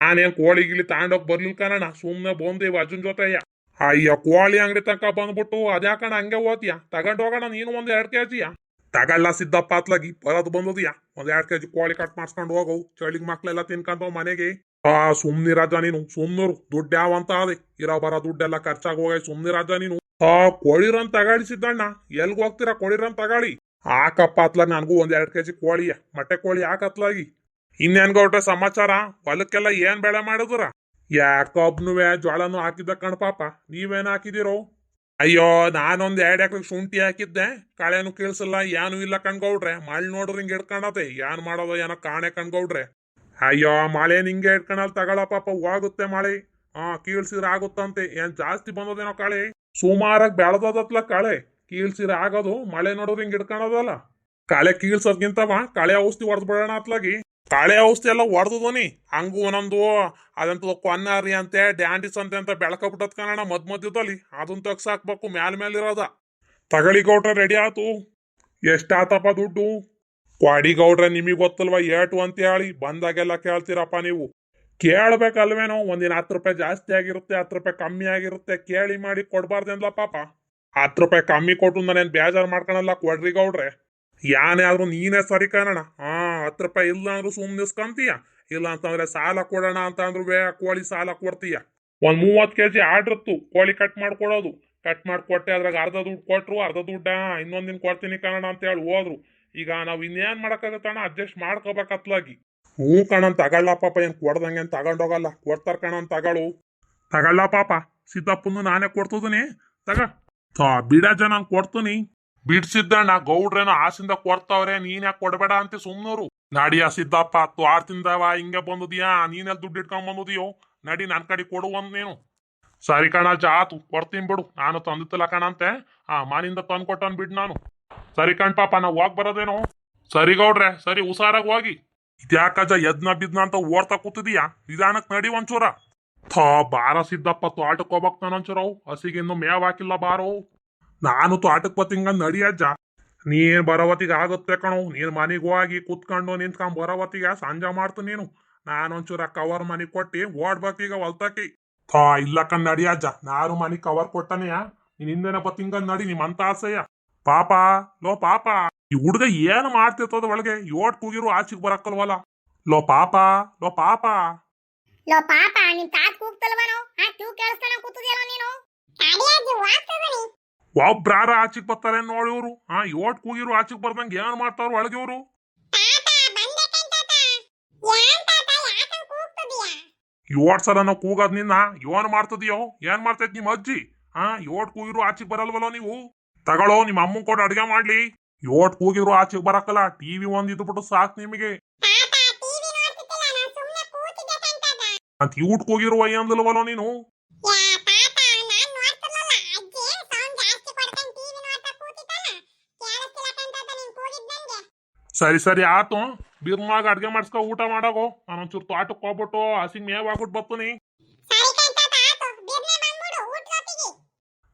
ನಾನೇನ್ ಕೋಳಿ ಗಿಳಿ ತಾಂಡೋಗ್ ಬರ್ಲಿಲ್ ಕಣ. ಸುಮ್ನೆ ಬಂದೇವ್ ಅಜ್ಜನ್ ಜೊತೆಯ. ಅಯ್ಯ, ಕೋಳಿ ಅಂಗಡಿ ತನಕ ಬಂದ್ಬಿಟ್ಟು ಅದ್ಯಾಕಣ ಹಂಗೆ ಓದ್ತೀಯ? ತಗೊಂಡ್ ಹೋಗೋಣ ನೀನು ಒಂದ್ 2 ಕೆಜಿಯ. ತಗಳ್ಳ ಸಿದ್ದಪ್ಪ ಅತ್ಲಾಗಿ ಬರೋದು ಬಂದದಿಯಾ ಒಂದ್ 2 kg ಕೋಳಿ ಕಟ್ ಮಾಡ್ಸ್ಕೊಂಡು ಹೋಗವು ಚಳಿಗ್ ಮಕ್ಳೆಲ್ಲ ತಿನ್ಕೊಂಡವ್ ಮನೆಗೆ. ಸುಮ್ನಿರಾಜ ನೀನು ಸುಮ್ನರು ದುಡ್ಡು ಯಾವಂತ ಅದೇ ಇರೋ ಬರೋ ದುಡ್ಡೆಲ್ಲ ಖರ್ಚಾಗಿ ಹೋಗ ಸುಮ್ನಿರಾಜ ನೀನು. ಕೋಳಿರನ್ ತಗಾಳಿ ಸಿದ್ದಣ್ಣ ಎಲ್ಗ್ ಹೋಗ್ತೀರಾ ಕೋಳಿರನ್ ತಗಾಳಿ ಹಾಕಪ್ಪ ಅತ್ಲಾಗ ನನ್ಗೂ ಒಂದ್ 2 kg ಕೋಳಿಯ ಮೊಟ್ಟೆ ಕೋಳಿ ಹಾಕತ್ಲಾಗಿ. ಇನ್ನೇನ್ ಗೌಡ್ರೆ ಸಮಾಚಾರ ಹೊಲಕ್ಕೆಲ್ಲ ಏನ್ ಬೆಳೆ ಮಾಡಿದ್ರ? ಯಾಕೊಬ್ನುವೆ ಜೋಳನು ಹಾಕಿದ್ದ ಕಣ್ ಪಾಪ ನೀವೇನ್ ಹಾಕಿದಿರೋ? ಅಯ್ಯೋ ನಾನೊಂದ್ 2 ಎಕರೆ ಶುಂಠಿ ಹಾಕಿದ್ದೆ ಕಳೆನು ಕೀಳ್ಸಲ್ಲ ಏನು ಇಲ್ಲ ಕಣ್ಗೌಡ್ರೆ ಮಳ್ ನೋಡ್ರಿ ಹಿಂಗ್ ಹಿಡ್ಕೊಂಡತೆ ಏನ್ ಮಾಡೋದು ಏನೋ ಕಾಣೆ ಕಣ್ಗೌಡ್ರೆ. ಅಯ್ಯೋ ಮಳೆ ನಿಂಗೆ ಹಿಡ್ಕೊಂಡಲ್ ತಗೊಳ ಪಾಪ ಹೋಗುತ್ತೆ ಮಳೆ. ಕೀಳ್ಸಿರ ಆಗುತ್ತಂತೆ ಏನ್ ಜಾಸ್ತಿ ಬಂದದೇನೋ ಕಳೆ ಸುಮಾರಾಗಿ ಬೆಳೆದತ್ಲ ಕಳೆ ಕೀಳ್ಸಿರ ಆಗೋದು ಮಳೆ ನೋಡ್ರಿ ಹಿಂಗ್ ಹಿಡ್ಕೊಳದಲ್ಲ. ಕಳೆ ಕೀಳ್ಸೋದ್ಗಿಂತವ ಕಳೆ ಔಷಧಿ ಹೊಡೆದ್ ಬಿಡೋಣ ಅತ್ಲಾಗಿ. ಕಳೆ ಔಷಧಿ ಎಲ್ಲ ಹೊಡೆದನಿ ಹಂಗು ಒಂದೊಂದು ಅದಂತ ಕೊನ್ನಾರಿ ಅಂತೆ ಡ್ಯಾಂಡಿಸ್ ಅಂತೆ ಅಂತ ಬೆಳಕಬಿಟ್ಟದ್ ಕಾರಣ ಮಧ್ಯದಲ್ಲಿ ಅದನ್ನ ತೆಗ್ಸಾಕ್ಬೇಕು ಮ್ಯಾಲ್ ಇರೋದ. ತಗಳಿ ಗೌಡ್ರೆ ರೆಡಿ ಆತು. ಎಷ್ಟಾತಪ್ಪ ದುಡ್ಡು? ಕ್ವಾಡಿ ಗೌಡ್ರೆ ನಿಮಗ್ ಗೊತ್ತಲ್ವಾ ಏಟು ಅಂತ ಹೇಳಿ ಬಂದಾಗೆಲ್ಲ ಕೇಳ್ತೀರಪ್ಪ ನೀವು. ಕೇಳ್ಬೇಕಲ್ವೇನೋ ಒಂದಿನ 10 ರೂಪಾಯಿ ಜಾಸ್ತಿ ಆಗಿರುತ್ತೆ 10 ರೂಪಾಯಿ ಕಮ್ಮಿ ಆಗಿರುತ್ತೆ ಕೇಳಿ ಮಾಡಿ ಕೊಡ್ಬಾರ್ದೇನ್ಲ ಪಾಪ. 10 ರೂಪಾಯಿ ಕಮ್ಮಿ ಕೊಟ್ಟು ನಾನೇನ್ ಬೇಜಾರ್ ಮಾಡ್ಕೊಳಲ್ಲ ಕೊಡ್ರಿ ಗೌಡ್ರೆ. ಯಾನೇ ಆದ್ರೂ ನೀನೇ ಸರಿ ಕಾಣಣ. 10 ರೂಪಾಯಿ ಇಲ್ಲ ಅಂದ್ರೂ ಸುಮ್ನಿಸ್ಕಂತೀಯ ಇಲ್ಲ ಅಂತಂದ್ರೆ ಸಾಲ ಕೊಡೋಣ ಅಂತ ಅಂದ್ರು ಕೋಳಿ ಸಾಲ ಕೊಡ್ತೀಯ. ಒಂದ್ 30 kg ಆರ್ಡ್ರ್ ಇತ್ತು ಕೋಳಿ ಕಟ್ ಮಾಡ್ಕೊಡೋದು ಕಟ್ ಮಾಡ್ಕೊಟ್ಟೆ ಅದ್ರಾಗ ಅರ್ಧ ದುಡ್ಡು ಕೊಟ್ರು ಅರ್ಧ ದುಡ್ಡ ಇನ್ನೊಂದಿನ ಕೊಡ್ತೀನಿ ಕಣ ಅಂತ ಹೇಳಿ ಹೋದ್ರು. ಈಗ ನಾವ್ ಇನ್ನೇನ್ ಮಾಡಕ್ಕಾಗತ್ತಣ್ಣ ಅಡ್ಜಸ್ಟ್ ಮಾಡ್ಕೋಬೇಕತ್ಲಾಗಿ. ಕಣ ತಗೊಳ್ಳ ಪಾಪ ಏನ್ ಕೊಡ್ದಂಗೆ ತಗೊಂಡೋಗಲ್ಲ ಕೊಡ್ತಾರ ಕಣ ತಗೊಳು. ತಗೊಳ್ಳ ಪಾಪ ಸಿದ್ದಪ್ಪನ್ನು ನಾನೇ ಕೊಡ್ತದನಿ ತಗ ಬಿಡ ಜನ ಕೊಡ್ತೀನಿ. ಬಿಡ್ಸಿದ್ದಣ್ಣ ಗೌಡ್ರೇನೋ ಆಸಿಂದ ಕೊಡ್ತಾವ್ರೆ ನೀನ್ ಯಾಕೆ ಕೊಡ್ಬೇಡ ಅಂತ ಸುಮ್ನೂರು. ನಡಿಯ ಸಿದ್ದಪ್ಪ ಆರ್ತಿಂದವ ಹಿಂಗೆ ಬಂದದಿಯಾ ನೀನೆಲ್ ದುಡ್ಡು ಇಟ್ಕೊಂಡ್ ಬಂದದಿಯೋ ನಡಿ ನನ್ ಕಡೆ ಕೊಡುವಂತ ನೀನು. ಸರಿ ಕಣ ಜಾತು ಕೊಡ್ತೀನಿ ಬಿಡು ನಾನು ತಂದಿತ್ತಲ್ಲ ಕಣಂತೆ ಮನಿಂದ ತಂದು ಕೊಟ್ಟನ್ ಬಿಡ್ ನಾನು. ಸರಿ ಕಣ್ ಪಾಪ ನಾ ಹೋಗ್ ಬರೋದೇನೋ. ಸರಿ ಗೌಡ್ರೆ ಸರಿ ಹುಷಾರಾಗಿ ಹೋಗಿ. ಇದ್ಯಾಕಜ ಯದ್ನ ಬಿದ್ನ ಅಂತ ಓಡ್ತಾ ಕೂತಿದೀಯಾ ನಿಧಾನಕ್ ನಡಿ ಒಂಚೂರ. ಬಾರ ಸಿದ್ದಪ್ಪ ತೋಟಕ್ ಹೋಗ್ಬಕ್ ನಾನೊಂಚೂರವು ಹಸಿಗೆ ಇನ್ನು ಮೇವ್ ಹಾಕಿಲ್ಲ ಬಾರೋ. ನಾನು ತೋಟಕ್ ಬತ್ತಿಂಗ ನಡಿಯಜ್ಜ ನೀನ್ ಬರೋವತ್ತಿಗೆ ಆಗುತ್ತೆ ಕಣೋ. ನೀನ್ ಮನಿಗ್ ಹೋಗಿ ಕುತ್ಕೊಂಡು ನಿಂತ್ಕೊಂಡ್ ಬರೋವತ್ತಿಗೆ ಸಂಜೆ ಮಾಡ್ತು ನೀನು. ನಾನೊಂಚೂರ ಕವರ್ ಮನಿಗ್ ಕೊಟ್ಟಿ ಓಡ್ಬೇಕೀಗ ಹೊಲ್ತಕಿ. ಇಲ್ಲ ಕಣ್ ನಡಿಯಜ್ಜ ನಾನು ಮನಿಗ್ ಕವರ್ ಕೊಟ್ಟನೆಯ ನೀನ್ ಹಿಂದೆನ ಬತ್ತಿಂಗ ನಡಿ ನಿಮ್ಮಂತ ಆಸೆಯ. ಪಾಪ ಲೋ ಪಾಪ ಈ ಹುಡ್ಗ ಏನ್ ಮಾಡ್ತಿರ್ತದ ಒಳಗೆ ಯೋಟ್ ಕೂಗಿರು ಆಚಿಗೆ ಬರಕ್ಕಲ್ವಲ್ಲ. ಲೋ ಪಾಪ ಲೋ ಪಾಪ ಲೋ ಪಾಪ ನಿಮ್ ತಾತ ಕೂಗ್ತಲ್ವನೋ ಟ್ಯೂ ಕೇಳಿಸ್ತಾನ ಕೂತದಿಯಲ್ಲ ನೀನು. ಒಬ್ರಾರ ಆಚಿಗೆ ಬರ್ತಾರೆ ನೋಡಿ ಇವ್ರು. ಯೋಟ್ ಕೂಗಿರು ಆಚಿಗೆ ಬರ್ದಂಗ ಏನ್ ಮಾಡ್ತಾರ ಒಳಗೆ ಇವ್ರು. ಯೋಟ್ ಸಲ ನಾವು ಕೂಗದ್ ನಿನ್ನ ಏನ್ ಮಾಡ್ತದಿಯೋ ಏನ್ ಮಾಡ್ತೈತ್ ನಿಮ್ ಅಜ್ಜಿ. ಯೋಟ್ ಕೂಗಿರು ಆಚಿಗೆ ಬರಲ್ವಲ್ಲೋ ನೀವು. ತಗೊಳ್ಳೋ ನಿಮ್ಮ ಅಮ್ಮನ್ ಕೊಟ್ಟು ಅಡ್ಗೆ ಮಾಡ್ಲಿ. ಯೋಟ್ ಕೂಗಿರು ಆಚಿಗೆ ಬರಕ್ಕಲ್ಲ ಟಿವಿ ಒಂದ್ ಇದ್ಬಿಟ್ಟು ಸಾಕ್ ನಿಮಗೆ ಅಂತ ಯೂಟ್ ಕೂಗಿರು ಅಯ್ಯಂದಲ್ವಲ್ಲೋ ನೀನು. ಸರಿ ಸರಿ ಆತು ಬಿರ್ಮಾಗ ಅಡ್ಗೆ ಮಾಡ್ಸ್ಕೊ ಊಟ ಮಾಡಾಗೋ. ನಾನೊಂಚೂರು ತೋಟಕ್ಕೆ ಹೋಗ್ಬಿಟ್ಟು ಹಸಿಗೆ ಮೇವ್ ಹಾಕ್ಬಿಟ್ಟು ಬರ್ತೀನಿ.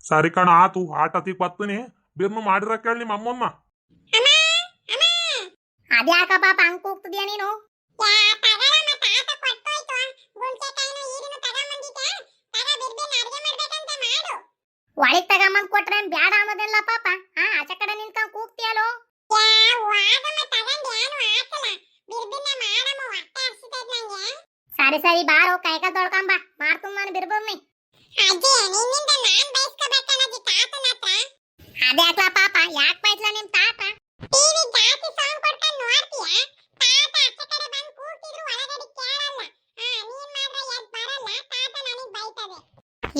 ಸರಿ ಕಣ ಆತು ಆಟತಿಗೆ ಬರ್ತೀನಿ ಬಿರ್ನು ಮಾಡಿರ ಕೇಳಿ ನಿಮ್ಮ ಅಮ್ಮನ್ನ. ಅದ್ಯಾಕ ಪಾಪ ಹಂಗ್ ಕೂಗ್ತಿದ್ಯಾ ನೀನು. ಒಳಗ್ ತಗೊಂಬಂದ್ ಕೊಟ್ರೆ ಬ್ಯಾಡ ಅನ್ನೋದಿಲ್ಲ ಪಾಪ. ಆಚೆ ಕಡೆ ನಿಂತ್ಕೊಂಡ್ ಕೂಗ್ತಿಯಲ್ಲೋ. ಸರಿ ಸರಿ ಬಾರೋ ಕೈಕಾಲ್ ತೊಳ್ಕೊಂಬ ಮಾಡ್ತು ನಾನು ಬಿರ್ಬರ್ನಿ. ಅದ್ಯಾಕ್ಲ ಪಾಪ ಯಾಕೆ ಬೈತ್ಲ ನಿಮ್ ತಾತ.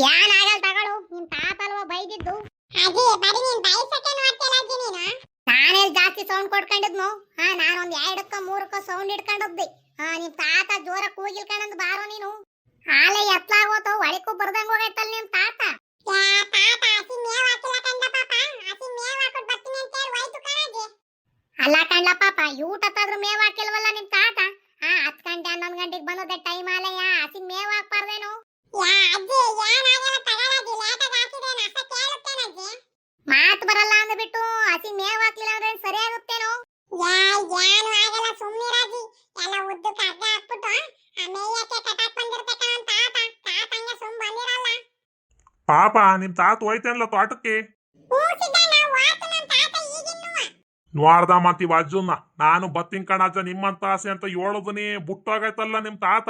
ಏನಾಗಲ್ ತಗೊಳು ನಿಮ್ ತಾತ ಅಲ್ವಾ ಬೈದಿದ್ದು. ನಾನೇಲ್ ಜಾಸ್ತಿ ಸೌಂಡ್ ಕೊಟ್ಕೊಂಡಿದ್ನು. ನಾನೊಂದ್ 2 3 ಸೌಂಡ್ ಇಟ್ಕೊಂಡದ್ದಿ. ನಿಮ್ ತಾತ ಜೋರ ಕೂಗಿಲ್ಕಣಂದ್ ಬಾರೋ ನೀನು. ಹಾಲೆ ಎತ್ಲಾಗೋತೋ ಒಳಕ್ಕೂ ಬರ್ದಂಗ ಹೋಗೈತಲ್ ನಿಮ್ ತಾತ. ಅಲ್ಲ ಕಣ್ಲ ಪಾಪ ಊಟತ್ತಾದ್ರೂ ಮೇವ್ ಹಾಕಿಲ್ವಲ್ಲ ನಿಮ್ ತಾತ. 10 ಗಂಟೆ 11 ಗಂಟೆಗೆ ಬಂದದೆ ಟೈಮ್ ಆಲಯ್ಯ ಹಸಿಗ್ ಮೇವ್ ಹಾಕ್ಬಾರ್ದೇನು. ಮಾತು ಬರಲ್ಲ ಅಂದ್ಬಿಟ್ಟು ಹಸಿಗ್ ಮೇವ್ ಹಾಕ್ಲಿಲ್ಲ ಅಂದ್ರೆ ಸರಿ ಆಗುತ್ತೇನೋ. ಪಾಪ ನಿಮ್ ತಾತ ಹೋಯ್ತೇನ್ಲ ತೋಟಕ್ಕೆ. ನೋಡ್ದ ಮತ್ತೀವ ಅಜ್ಜನ್ನ ನಾನು ಬತ್ತಿನ ಕಣಜ್ಜ ನಿಮ್ಮಂತ ಆಸೆ ಅಂತ ಹೇಳೋದನಿ ಬುಟ್ಟೋಗೈತಲ್ಲ ನಿಮ್ ತಾತ.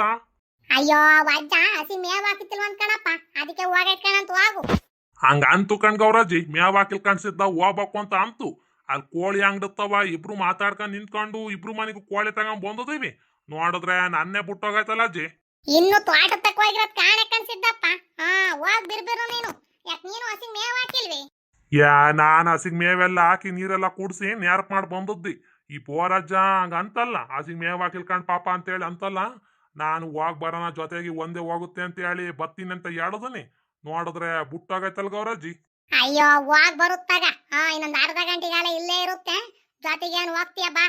ಅಯ್ಯೋ ವಜ್ಜ ಹಸಿ ಮೇವ್ ಹಾಕಿತ್ತಿಲ್ವಂತ ಕಣಪ್ಪ, ಅದಕ್ಕೆ ಹೋಗೈತ್ ಕಣಂತ ಹೋಗು. ಹಂಗ ಅಂತು ಕಣ್ ಗೌರಜ್ಜಿ, ಮೇವ್ ಹಾಕಿಲ್ ಕಣ್ಸಿದ್ದ ಹೋಗ್ಬೇಕು ಅಂತ ಅಂತು. ಅಲ್ಲಿ ಕೋಳಿ ಅಂಗಡಿತ್ತವ, ಇಬ್ರು ಮಾತಾಡ್ಕೊಂಡ್ ನಿಂತ್ಕೊಂಡು ಇಬ್ರು ಮನೆಗೂ ಕೋಳಿ ತಗೊಂಡ್ ಬಂದದೀವಿ. ನೋಡಿದ್ರೆ ನನ್ನೇ ಬುಟ್ಟೋಗೈತಲ್ಲ ಅಜ್ಜಿ. ಇನ್ನು ತೋಟ ತಕ್ಕ ಹೋಗಿರೋದ್ ಕಾಣೆ ಕಣ್ಸಿದ್ದಪ್ಪ. ಹಾ ಹೋಗ್ ಬಿರ್ಬಿರು ನೀನು, ಯಾಕೆ ನೀನು ಹಸಿ ಮೇವ್ ಹಾಕಿಲ್ವಿ? ಯಾ ನಾನ್ ಹಸಿಗ್ ಮೇವೆಲ್ಲ ಹಾಕಿ ನೀರೆಲ್ಲ ಕುಡ್ಸಿ ನೇರ್ಪ್ ಮಾಡಿ ಬಂದದ್ದಿ. ಈ ಪೋರಜ್ಜ ಹಂಗ ಅಂತಲ್ಲ, ಹಸಿಗ್ ಮೇವ್ ಹಾಕಿಲ್ಕಂಡ್ ಪಾಪ ಅಂತೇಳಿ ಅಂತಲ್ಲ. ನಾನು ಹೋಗ್ ಬರೋಣ ಜೊತೆಗೆ ಒಂದೇ ಹೋಗುತ್ತೆ ಅಂತ ಹೇಳಿ ಬತ್ತೀನಿ ಅಂತ ಹೇಳದನಿ. ನೋಡಿದ್ರೆ ಬುಟ್ಟೋಗೈತಲ್ ಗೌರಜ್ಜಿ. ಅಯ್ಯೋ ಹೋಗ್ ಬರುತ್ತಾಗ, ಹಾ ಇನ್ನೊಂದ್ ಅರ್ಧ ಗಂಟೆಗಾಲ ಇಲ್ಲೇ ಇರುತ್ತೆ, ಜೊತೆಗೆ ಏನ್ ಹೋಗ್ತೀಯ ಬಾ.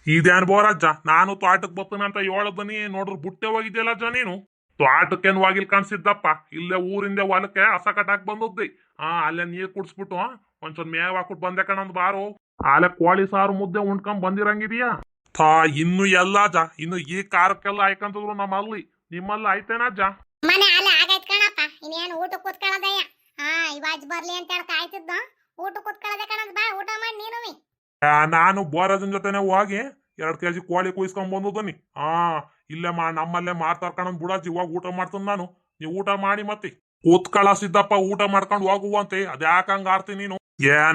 ಇದೇನ್ ಬೋರಜ್ಜ, ನಾನು ತೋಟಕ್ ಬತ್ತೀನಿ ಅಂತ ಹೇಳದನಿ, ನೋಡ್ರಿ ಬುಟ್ಟೆ ಹೋಗಿದ್ಯಲ್ಲ ಅಜ್ಜ ನೀನು. ತೋಟಕ್ಕೇನ್ ಹೋಗಿಲ್ ಕಾಣಿಸಿದ್ದಪ್ಪ, ಇಲ್ಲೇ ಊರಿಂದ ಹೊಲಕ್ಕೆ ಹಸ ಕಟ್ಟಾಕ್ ಬಂದದ್ದಿ. ಅಲ್ಲೇ ನೀರ್ ಕುಡ್ಸ್ಬಿಟ್ಟು ಒಂಚೂರ್ ಮೇವ್ ಹಾಕ್ಬಿಟ್ಟು ಬಂದೆ ಕಣಂದ್ ಬಾರು. ಆಲೆ ಕೋಳಿ ಸಾರು ಮುದ್ದೆ ಉಣ್ಕೊಂಡ್ ಬಂದಿರಂಗಿದೀಯಾ? ಇನ್ನು ಎಲ್ಲ ಅಜ್ಜ, ಇನ್ನು ಈ ಕಾರಕ್ಕೆಲ್ಲ ಆಯ್ಕಂತದ್ರು ನಮ್ಮಲ್ಲಿ, ನಿಮ್ಮಲ್ಲಿ ಆಯ್ತೇನಜ್ಜ? ಮನೆ ಅಲ್ಲ ಆಗೈತ್ ಕಣಪ್ಪ, ಇನ್ನೇನು ಊಟ ಕೂತ್ಕೊಳ್ಳೋದಯ್ಯ. ಹಾ ಇವಾಜ್ ಬರ್ಲಿ ಅಂತ ಹೇಳಿ ಕಾಯ್ತಿದ್ದ, ಊಟ ಕೂತ್ಕೊಳ್ಳೋದೆ ಕಣದ್ ಬಾ, ಊಟ ಮಾಡಿ ನೀನು. ನಾನು ಬೋರಜನ್ ಜೊತೆನೆ ಹೋಗಿ 2 kg ಕೋಳಿ ಕುಯ್ಸ್ಕೊಂಡ್ ಬಂದದನಿ. ಇಲ್ಲೇ ನಮ್ಮಲ್ಲೇ ಮಾಡ್ತಾರ ಕಣಂದ್ ಬುಡಾಜಿ, ಇವಾಗ ಊಟ ಮಾಡ್ತೀನಿ ನಾನು. ನೀವು ಊಟ ಮಾಡಿ ಮತ್ತೆ ಕೂತ್ಕಳ ಸಿದ್ದಪ್ಪ, ಊಟ ಮಾಡ್ಕೊಂಡು ಹೋಗುವಂತೆ. ಅದ್ಯಾಕಂಗ ಆರ್ತೀನಿ ನೀನು?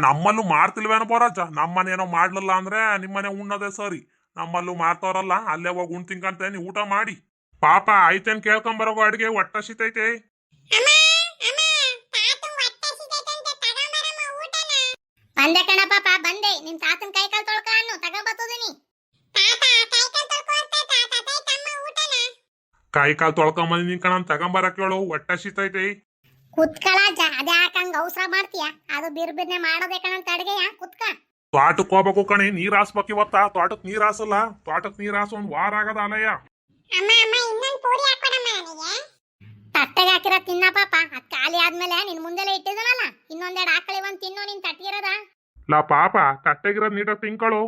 ನಮ್ಮಲ್ಲೂ ಮಾಡ್ತಿಲ್ವೇನೋ ಬೋರಜ್ಜ, ನಮ್ಮನೇನೋ ಮಾಡ್ಲಿಲ್ಲ ಅಂದ್ರೆ ನಿಮ್ಮನೆ ಉಣ್ಣೋದೇ ಸರಿ. ನಮ್ಮಲ್ಲೂ ಮಾಡ್ತಾರಲ್ಲ, ಅಲ್ಲೇ ಹೋಗಿ ಉಣ್ತಿಂಕಂತೆ, ನೀವು ಊಟ ಮಾಡಿ. ಪಾಪ ಐತೇನ್ ಕೇಳ್ಕೊಂಬರೋಗು ಅಡ್ಗೆ, ಹೊಟ್ಟೆ ಹಸಿತೈತೆ. ಬಂದೆ ಕಣ ಪಾಪ ಬಂದೆ, ನಿಮ್ ತಾತನ್ ಕೈ ಕಾಲ್ ತೊಳ್ಕ ಅನ್ನು ತಗೋಬತ್ತದೀನಿ. ಕೈ ಕಾಲ್ ತೊಳ್ಕೊಂಬಂದಿನಿ ಕಣಂತ ತಗೊಂಬರಕ್ ಹೇಳು, ಹೊಟ್ಟೆ ಹಸಿತೈತೆ. ಕುತ್ಕಳ ಅದ್ಯಾಕಂಗ ಅವಸರ ಮಾಡ್ತೀಯ? ಅದು ಬಿರ್ಬಿರ್ನೆ ಮಾಡೋದೇ ಕಣಂತ ಅಡ್ಗೆಯ, ಕುತ್ಕ. ತೋಟಕ್ ಹೋಗ್ಬೇಕು ಕಣಿ, ನೀರ್ ಹಾಸ್ಬೇಕು ಇವತ್ತ. ತೋಟಕ್ ನೀರ್ ಹಾಸಲ್ಲ, ತೋಟಕ್ ನೀರ್ ಹಾಸ 1 ವಾರ ಆಗದ ಅಲಯ್ಯ. ತಟ್ಟೆಗೆ ಹಾಕಿರೋ ತಿನ್ನ ಪಾಪ, ಅದ್ ಖಾಲಿ ಆದ್ಮೇಲೆ ನಿನ್ ಮುಂದೆಲೆ ಇಟ್ಟಿದನಲ್ಲ, ಇನ್ನೊಂದೆರಡು ಆಕಳಿ ಒಂದ್ ತಿನ್ನು, ನಿನ್ ತಟ್ಟಿರದ. ಲಾ ಪಾಪ, ತಟ್ಟೆಗಿರೋದ್ ನೀಟಾಗಿ ತಿನ್ಕೊಳ್ಳು.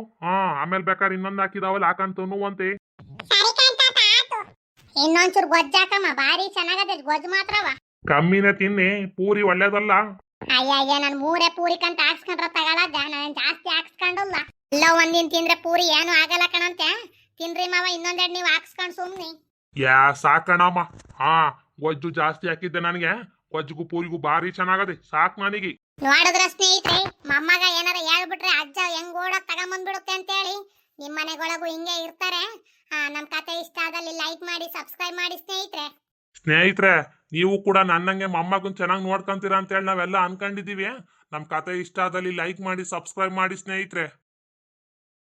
ಆಮೇಲೆ ಬೇಕಾದ್ರೆ ಇನ್ನೊಂದ್ ಹಾಕಿದಾವಲ್ಲ ಹಾಕಂತ ತಿನ್ನುವಂತೆ. ಇನ್ನೊಂಚೂರು ಗೊಜ್ಜಾಕಮ್ಮ, ಬಾರಿ ಚೆನ್ನಾಗದ ಗೊಜ್ಜು ಮಾತ್ರವ. ಕಮ್ಮಿನೇ ತಿನ್ನಿ, ಪೂರಿ ಒಳ್ಳೇದಲ್ಲ. ಅಯ್ಯ ನನ್ 3 ಪೂರಿ ಕಂತ ಹಾಕ್ಸ್ಕೊಂಡ್ರ ತಗೊಳದ, ನಾನು ಜಾಸ್ತಿ ಹಾಕ್ಸ್ಕೊಂಡಲ್ಲ. ಇಲ್ಲ ಒಂದಿನ ತಿಂದ್ರೆ ಪೂರಿ ಏನು ಆಗಲ್ಲ ಕಣಂತೆ. ತಿನ್ರಿ ಮಾವ, ಇನ್ನೊಂದೆರಡು ನೀವು ಹಾಕ್ಸ್ಕೊಂಡ್ ಸುಮ್ನಿ. ಸಾಕಣಮ್ಮ. ಗೊಜ್ಜು ಜಾಸ್ತಿ ಹಾಕಿದ್ದೆ ನನಗೆ, ಗೊಜ್ಜಿಗೂ ಪೂರಿಗೂ ಬಾರಿ ಚೆನ್ನಾಗದೆ, ಸಾಕ್ ನನಗೆ. ನೋಡಿದ್ರ ಸ್ನೇಹಿತರೆ, ಮೊಮ್ಮಗ ಏನಾರ ಹೇಳ್ಬಿಟ್ರೆ ಅಜ್ಜ ಹೆಂಗ್ ಓಡಕ್ ತಗೊಂಬಂದ್ಬಿಡುತ್ತೆ ಅಂತ ಹೇಳಿ ನಿಮ್ ಮನೆಗೊಳಗೂ ಹಿಂಗೆ ಇರ್ತಾರೆ. ನಮ್ ಕತೆ ಇಷ್ಟ ಆದಲ್ಲಿ ಲೈಕ್ ಮಾಡಿ, ಸಬ್ಸ್ಕ್ರೈಬ್ ಮಾಡಿ ಸ್ನೇಹಿತರೆ. ನೀವು ಕೂಡ ನನ್ನಂಗೆ ಮೊಮ್ಮಗನ್ ಚೆನ್ನಾಗಿ ನೋಡ್ಕೊಂತೀರಾ ಅಂತ ಹೇಳಿ ನಾವೆಲ್ಲ ಅನ್ಕೊಂಡಿದೀವಿ. ನಮ್ ಕತೆ ಇಷ್ಟ ಆದಲ್ಲಿ ಲೈಕ್ ಮಾಡಿ, ಸಬ್ಸ್ಕ್ರೈಬ್ ಮಾಡಿ ಸ್ನೇಹಿತರೆ.